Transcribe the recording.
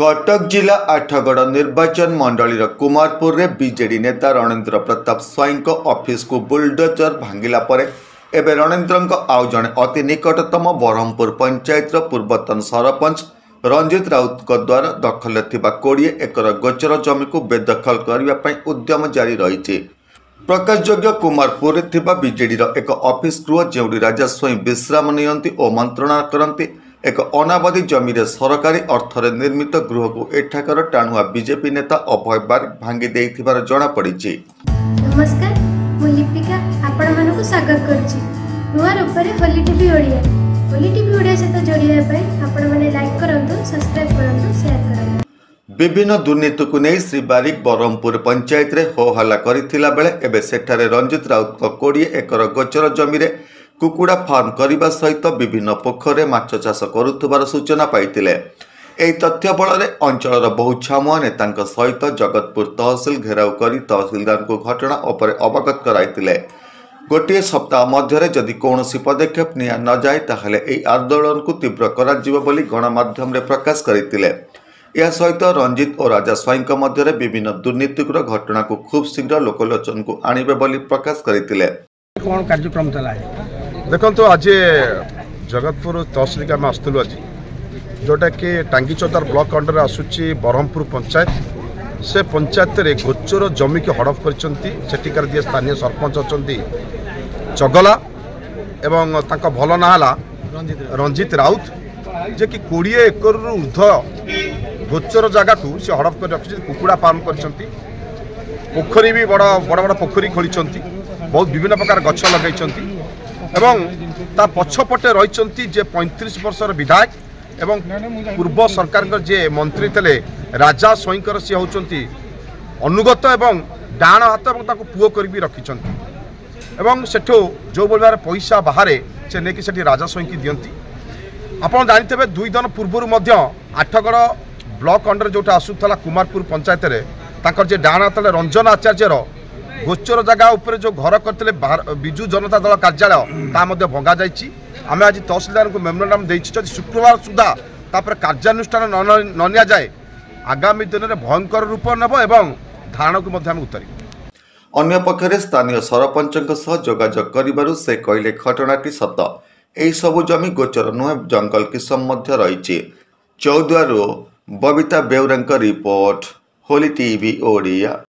कटक जिला आठगड़ निर्वाचन मंडल कुमारपुर रे बीजेडी नेता रणेंद्र प्रताप स्वाईं ऑफिस को बुलडोजर भांगिला परे एबे रणेंद्र आउ जड़े अति निकटतम ब्रह्मपुर पंचायत पूर्वतन सरपंच रंजित राउत द्वारा दखल थिबा 20 एकर गोचर जमी को बेदखल करने उद्यम जारी रही। प्रकाशयोग्य कुमारपुर बीजेडी एक ऑफिस गृह जो राजा स्वाईं विश्राम नियंती और मंत्रणा करती एक अनाबादी जमी सरकारी अर्थरे निर्मित गृह को एठाकर टाणुआ बीजेपी नेता अभय बारिक भांगी देइथिबार जणा पड़ी। नमस्कार, मु लिपिका आपण मानकु स्वागत करछि नुआ रूपरे होली टीवी ओडिया सहित जोड़िया पई आपण माने लाइक करंतु, सब्सक्राइब करंतु, शेयर करंतु। विभिन्न दुर्नीति को नहीं श्री बारिक ब्रह्मपुर पंचायत रे हो हल्ला करिथिला बेले एबे सेठारे रंजित राउत 20 एकर गोचर जमी रे कुकुड़ा फार्म करने सहित विभिन्न पोखरे माछ चाष करुथिबार सूचना पाइतिले। एही तथ्य बल अंचल बहु छामुआ नेता सहित जगतपुर तहसिल घेराव करी तहसिलदार को घटना उपरे अवगत कराइतिले। गोटे सप्ताह मध्य जदि कौन पदक्षेप निया न जाए ताहले एही आंदोलन को तीव्र कराजिबो बोली गणमाध्यम रे प्रकाश करथिले। या सहित रंजित और राजा स्वाईं मध्य विभिन्न दुर्नीतिकर घटना को खूब शीघ्र लोकलोचन को आणिबे बोली प्रकाश करथिले। कौन कार्यक्रम चला देखो तो आज जगतपुर तहसिल के आम आसलु आज जोटा कि टांगी चौतार ब्लॉक अंडर आसूची ब्रह्मपुर पंचायत से पंचायत रे गोचर जमी की हड़प कर दिए स्थानीय सरपंच अच्छा चगला एवं तांका भल ना रंजित राउत जे कि 20 एकर ऊर्ध गोचर जगह को से हड़प कर रखी कुकुड़ा फार्म कर पोखरी भी बड़ बड़ बड़ पोखरी खोली बहुत विभिन्न प्रकार गछ लगे एवं ता पछपटे रही जे 35 वर्षर विधायक एवं पूर्व सरकार जे मंत्री थे राजा स्वाईं सी होती अनुगत एवं डाण हाथ और पुओ कर रखिंट सेठू जो बोलबार पैसा बाहर से नहीं कि राजा स्वाईं की दियंती। आपड़ जानते 2 दिन पूर्व आठगड़ ब्लॉक अंडर जोटा आसूला कुमारपुर पंचायत रे जे डाण हाथ रंजन आचार्यर गोचर जगह उपर जो घर करते विजु जनता दल कार्यालय ता भंगा जाइए। आम आज तहसिलदार को मेमोरांडम देछि शुक्रवार सुधा तापर कार्यानुष्ठान न निया जाए आगामी दिन में भयंकर रूप नेब एवं धारण को उतारी। अन्य पक्षरे स्थानीय सरपंच जोगाजोग करिबारु से कहले घटनाटी सत एही सबु जमी गोचर नुहे जंगल किसम मध्य रही। चौद्वारू बबिता बेउरांक रिपोर्ट, होली टीवी ओडिया।